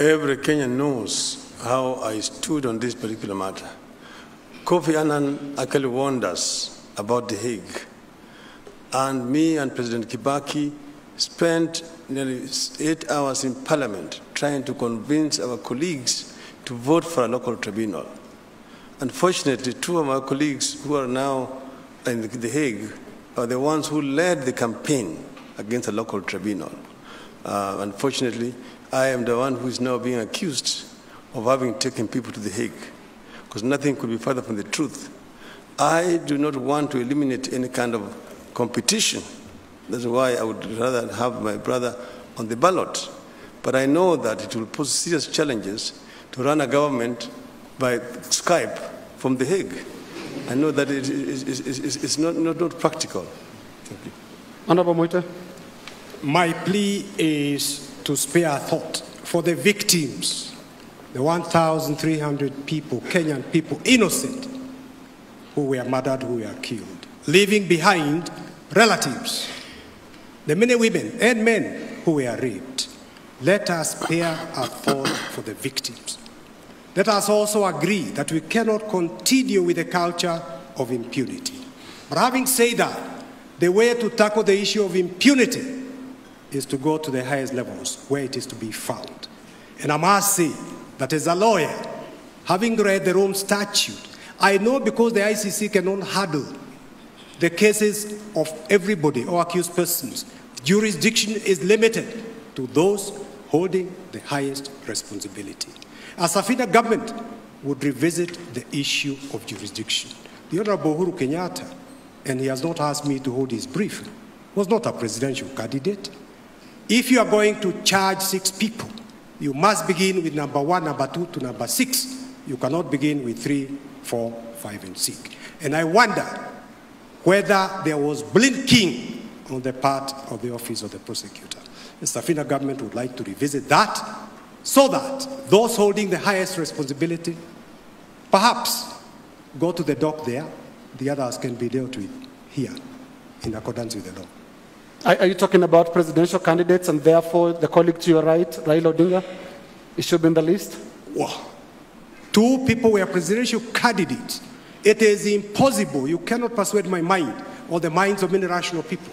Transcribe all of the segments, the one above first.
Every Kenyan knows how I stood on this particular matter. Kofi Annan actually warned us about The Hague. And me and President Kibaki spent nearly 8 hours in Parliament trying to convince our colleagues to vote for a local tribunal. Unfortunately, 2 of our colleagues who are now in The Hague are the ones who led the campaign against a local tribunal. Unfortunately, I am the one who is now being accused of having taken people to The Hague, because nothing could be further from the truth. I do not want to eliminate any kind of competition. That's why I would rather have my brother on the ballot. But I know that it will pose serious challenges to run a government by Skype from The Hague. I know that it's not practical. Thank you. Honorable Moita. My plea is to spare a thought for the victims, the 1,300 people, Kenyan people, innocent, who were murdered, who were killed, leaving behind relatives, the many women and men who were raped. Let us spare a thought for the victims. Let us also agree that we cannot continue with a culture of impunity. But having said that, the way to tackle the issue of impunity is to go to the highest levels where it is to be found. And I must say that as a lawyer, having read the Rome Statute, I know because the ICC cannot handle the cases of everybody or accused persons, jurisdiction is limited to those holding the highest responsibility. A Safina government would revisit the issue of jurisdiction. The Honorable Uhuru Kenyatta, and he has not asked me to hold his brief, was not a presidential candidate. If you are going to charge 6 people, you must begin with number 1, number 2 to number 6. You cannot begin with 3, 4, 5, and 6. And I wonder whether there was blinking on the part of the office of the prosecutor. The Safina government would like to revisit that so that those holding the highest responsibility perhaps go to the dock there. The others can be dealt with here in accordance with the law. Are you talking about presidential candidates and therefore the colleague to your right, Raila Odinga? It should be in the list? Wow. 2 people were presidential candidates. It is impossible. You cannot persuade my mind or the minds of many rational people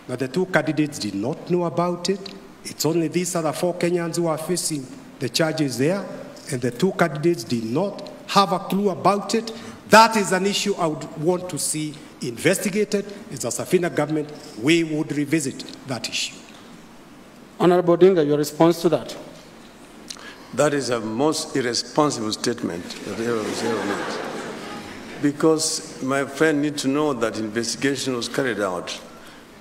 that the 2 candidates did not know about it. It's only these other 4 Kenyans who are facing the charges there, and the 2 candidates did not have a clue about it. That is an issue I would want to see investigated. As a Safina government, we would revisit that issue. Honorable Odinga, your response to that? That is a most irresponsible statement that ever made. Because my friend needs to know that investigation was carried out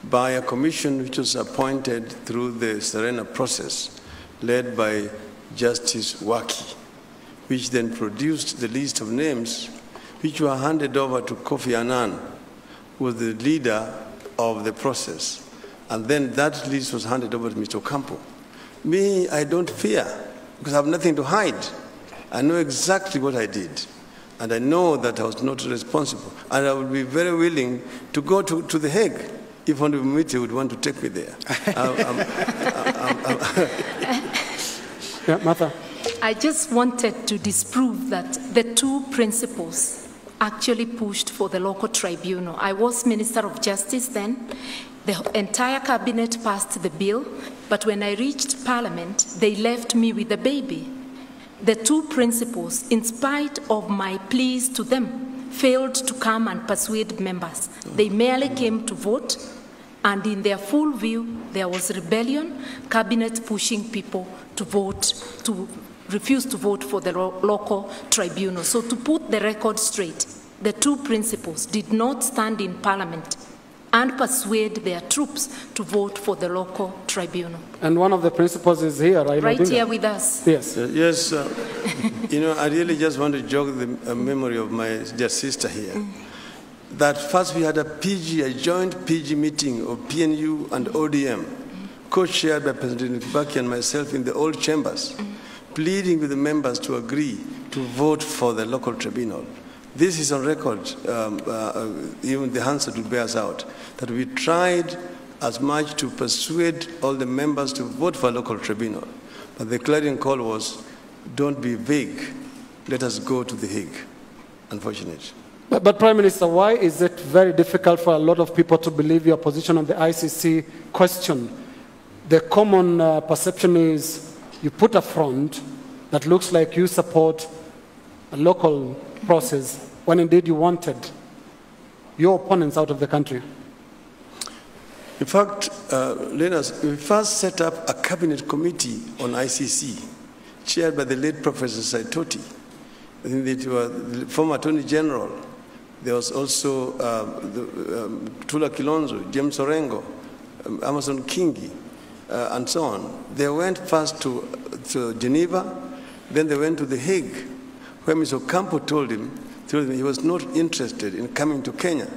by a commission which was appointed through the Serena process, led by Justice Waki, which then produced the list of names which were handed over to Kofi Annan, who was the leader of the process. And then that list was handed over to Mr. Ocampo. Me, I don't fear, because I have nothing to hide. I know exactly what I did. And I know that I was not responsible. And I would be very willing to go to The Hague if Honorable Miti would want to take me there. Yeah, Martha. I just wanted to disprove that the 2 principles actually pushed for the local tribunal. I was Minister of Justice then. The entire cabinet passed the bill, but when I reached Parliament, they left me with the baby. The 2 principals, in spite of my pleas to them, failed to come and persuade members. They merely came to vote, and in their full view, there was rebellion, cabinet pushing people to vote, to refuse to vote for the local tribunal. So to put the record straight, the 2 principals did not stand in Parliament and persuade their troops to vote for the local tribunal. And one of the principals is here, right here with us. Yes. Yes, you know, I really just want to jog the memory of my dear sister here. That first we had a joint PG meeting of PNU and ODM, co-chaired by President Kibaki and myself in the old chambers, pleading with the members to agree to vote for the local tribunal. This is on record, even the Hansard will bear us out, that we tried as much to persuade all the members to vote for a local tribunal. But the clarion call was, don't be vague, let us go to The Hague. Unfortunate. But Prime Minister, why is it very difficult for a lot of people to believe your position on the ICC question? The common perception is you put a front that looks like you support a local process when indeed you wanted your opponents out of the country. In fact, Lenas, we first set up a cabinet committee on ICC, chaired by the late Professor Saitoti. I think it was the former Attorney General. There was also Tula Kilonzo, James Orengo, Amason Kingi, and so on. They went first to Geneva, then they went to The Hague, where Mr. Ocampo told him he was not interested in coming to Kenya.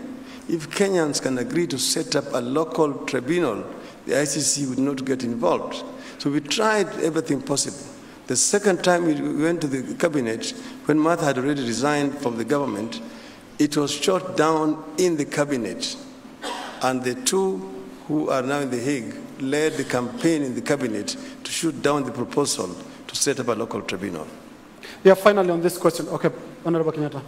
If Kenyans can agree to set up a local tribunal, the ICC would not get involved. So we tried everything possible. The second time we went to the cabinet, when Martha had already resigned from the government, it was shot down in the cabinet. And the two who are now in The Hague led the campaign in the cabinet to shoot down the proposal to set up a local tribunal. Yeah, finally on this question. Okay, Honorable Kenyatta.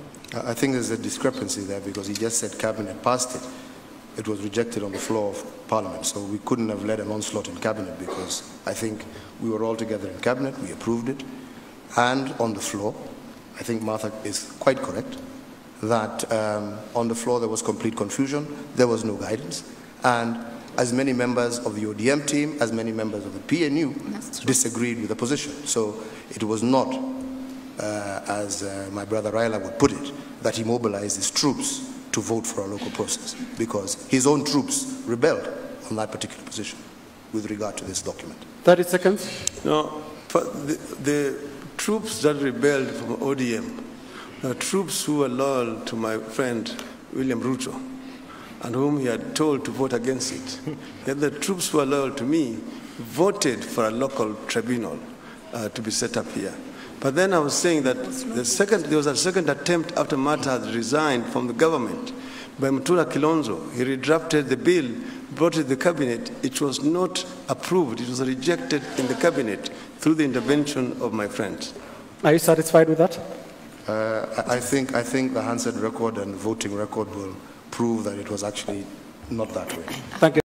I think there's a discrepancy there because he just said cabinet passed it. It was rejected on the floor of Parliament, so we couldn't have led an onslaught in cabinet because I think we were all together in cabinet, we approved it, and on the floor, I think Martha is quite correct, that on the floor there was complete confusion, there was no guidance, and as many members of the ODM team, as many members of the PNU disagreed with the position. So it was not, as my brother Raila would put it, that he mobilized his troops to vote for a local process, because his own troops rebelled on that particular position with regard to this document. 30 seconds. No, the troops that rebelled from ODM are troops who were loyal to my friend William Ruto, and whom he had told to vote against it. Yet the troops who were loyal to me voted for a local tribunal to be set up here. But then I was saying that there was a second attempt after Martha had resigned from the government by Mutula Kilonzo. He redrafted the bill, brought it to the cabinet. It was not approved. It was rejected in the cabinet through the intervention of my friends. Are you satisfied with that? I think the handset record and voting record will prove that it was actually not that way. Thank you.